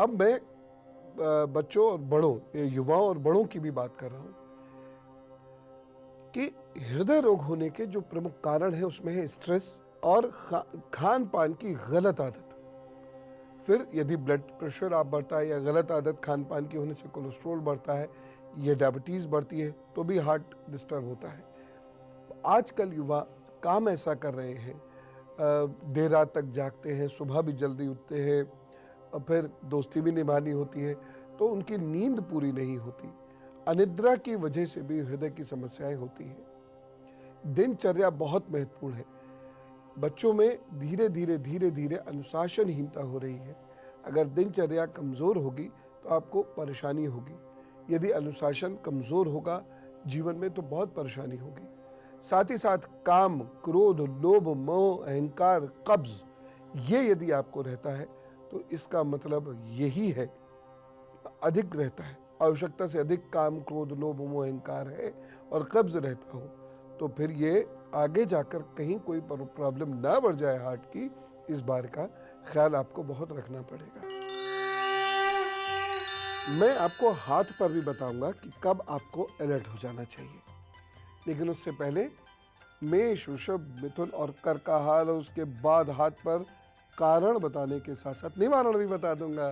अब मैं बच्चों और बड़ों, युवाओं और बड़ों की भी बात कर रहा हूँ कि हृदय रोग होने के जो प्रमुख कारण है उसमें है स्ट्रेस और खान पान की गलत आदत। फिर यदि ब्लड प्रेशर आप बढ़ता है या गलत आदत खान पान की होने से कोलेस्ट्रॉल बढ़ता है या डायबिटीज़ बढ़ती है तो भी हार्ट डिस्टर्ब होता है। आजकल युवा काम ऐसा कर रहे हैं, देर रात तक जागते हैं, सुबह भी जल्दी उठते हैं और फिर दोस्ती भी निभानी होती है तो उनकी नींद पूरी नहीं होती। अनिद्रा की वजह से भी हृदय की समस्याएं होती हैं। दिनचर्या बहुत महत्वपूर्ण है। बच्चों में धीरे धीरे अनुशासनहीनता हो रही है। अगर दिनचर्या कमज़ोर होगी तो आपको परेशानी होगी। यदि अनुशासन कमज़ोर होगा जीवन में तो बहुत परेशानी होगी। साथ ही साथ काम, क्रोध, लोभ, मोह, अहंकार, कब्ज ये यदि आपको रहता है तो इसका मतलब यही है, अधिक रहता है, आवश्यकता से अधिक काम, क्रोध, लोभ, मोह, अहंकार है और कब्ज रहता हो तो फिर ये आगे जाकर कहीं कोई प्रॉब्लम ना बढ़ जाए हार्ट की, इस बार का ख्याल आपको बहुत रखना पड़ेगा। मैं आपको हाथ पर भी बताऊंगा कि कब आपको अलर्ट हो जाना चाहिए, लेकिन उससे पहले मेष, वृषभ, मिथुन और कर्क का हाल और उसके बाद हाथ पर कारण बताने के साथ साथ निवारण भी बता दूंगा।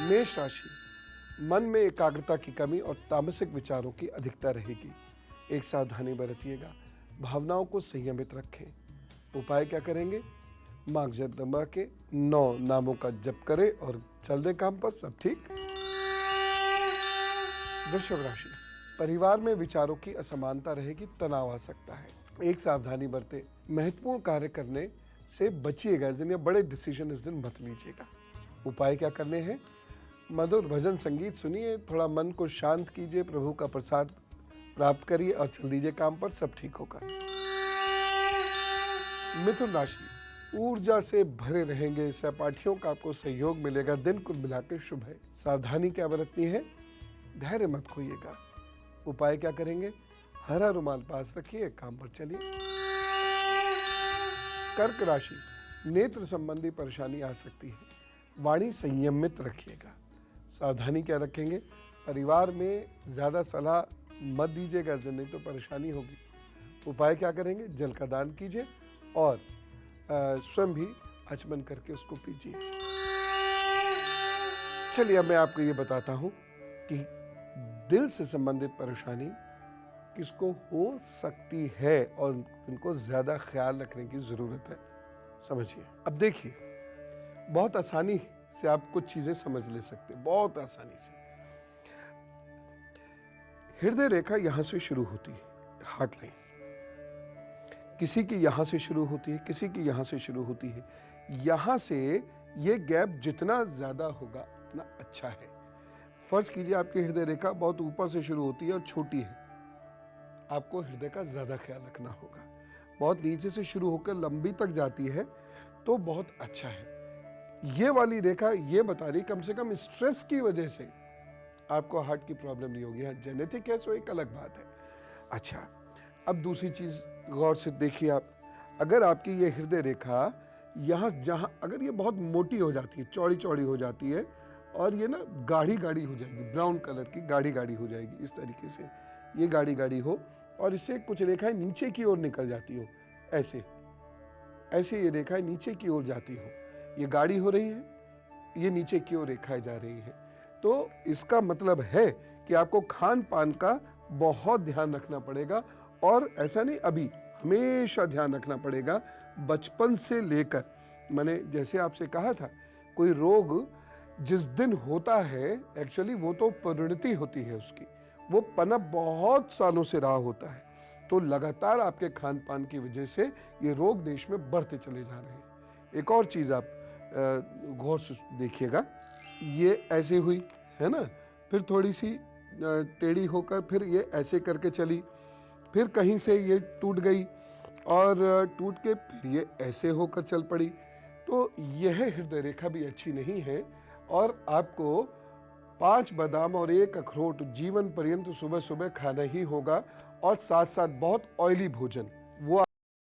मेष राशि, मन में एकाग्रता की कमी और तामसिक विचारों की अधिकता रहेगी। एक सावधानी बरतिएगा, भावनाओं को संयमित रखें। उपाय क्या करेंगे? मार्गजत दबा के 9 नामों का जप करें और चल दे काम पर, सब ठीक। वृषभ राशि, परिवार में विचारों की असमानता रहेगी, तनाव आ सकता है। एक सावधानी बरते, महत्वपूर्ण कार्य करने से बचिएगा इस दिन, या बड़े डिसीजन इस दिन मत लीजिएगा। उपाय क्या करने हैं? मधुर भजन संगीत सुनिए, थोड़ा मन को शांत कीजिए, प्रभु का प्रसाद प्राप्त करिए और चल दीजिए काम पर, सब ठीक होगा। मिथुन राशि, ऊर्जा से भरे रहेंगे, सहपाठियों का आपको सहयोग मिलेगा, दिन कुल मिलाकर शुभ है। सावधानी क्या बरतनी है? धैर्य मत खोइएगा। उपाय क्या करेंगे? हरा रुमाल पास रखिए, काम पर चलिए। कर्क राशि, नेत्र संबंधी परेशानी आ सकती है, वाणी संयमित रखिएगा। सावधानी क्या रखेंगे? परिवार में ज़्यादा सलाह मत दीजिएगा, नहीं तो परेशानी होगी। उपाय क्या करेंगे? जल का दान कीजिए और स्वयं भी आचमन करके उसको पीजिए। चलिए अब मैं आपको ये बताता हूँ कि दिल से संबंधित परेशानी किसको हो सकती है और उनको ज़्यादा ख्याल रखने की ज़रूरत है। समझिए, अब देखिए, बहुत आसानी से आप कुछ चीज़ें समझ ले सकते हैं, बहुत आसानी से। हृदय रेखा यहाँ से शुरू होती है, हार्ट लाइन, किसी की यहाँ से शुरू होती है, किसी की यहाँ से शुरू होती है। यहाँ से ये गैप जितना ज़्यादा होगा उतना अच्छा है। फर्ज कीजिए आपकी हृदय रेखा बहुत ऊपर से शुरू होती है और छोटी है, आपको हृदय का ज़्यादा ख्याल रखना होगा। बहुत नीचे से शुरू होकर लंबी तक जाती है तो बहुत अच्छा है। ये वाली रेखा ये बता रही कम से कम स्ट्रेस की वजह से आपको हार्ट की प्रॉब्लम नहीं होगी। हाँ, जेनेटिक है तो एक अलग बात है। अच्छा, अब दूसरी चीज़ गौर से देखिए आप, अगर आपकी ये हृदय रेखा यहाँ जहाँ अगर ये बहुत मोटी हो जाती है, चौड़ी चौड़ी हो जाती है और ये ना गाढ़ी गाढ़ी हो जाएगी, ब्राउन कलर की गाढ़ी गाढ़ी हो जाएगी, इस तरीके से ये गाढ़ी गाढ़ी हो और इससे कुछ रेखाएं नीचे की ओर निकल जाती हो, ऐसे ऐसे ये रेखाएं नीचे की ओर जाती हो, ये गाढ़ी हो रही है, ये नीचे की ओर रेखाएं जा रही है, तो इसका मतलब है कि आपको खान पान का बहुत ध्यान रखना पड़ेगा। और ऐसा नहीं, अभी हमेशा ध्यान रखना पड़ेगा, बचपन से लेकर। मैंने जैसे आपसे कहा था, कोई रोग जिस दिन होता है एक्चुअली वो तो परिणति होती है उसकी, वो पनप बहुत सालों से रहा होता है, तो लगातार आपके खान पान की वजह से ये रोग देश में बढ़ते चले जा रहे हैं। एक और चीज़ आप गौर से देखिएगा, ये ऐसे हुई है ना, फिर थोड़ी सी टेढ़ी होकर फिर ये ऐसे करके चली, फिर कहीं से ये टूट गई और टूट के फिर ये ऐसे होकर चल पड़ी, तो यह हृदय रेखा भी अच्छी नहीं है। और आपको 5 बादाम और 1 अखरोट जीवन पर्यंत सुबह सुबह खाना ही होगा और साथ साथ बहुत ऑयली भोजन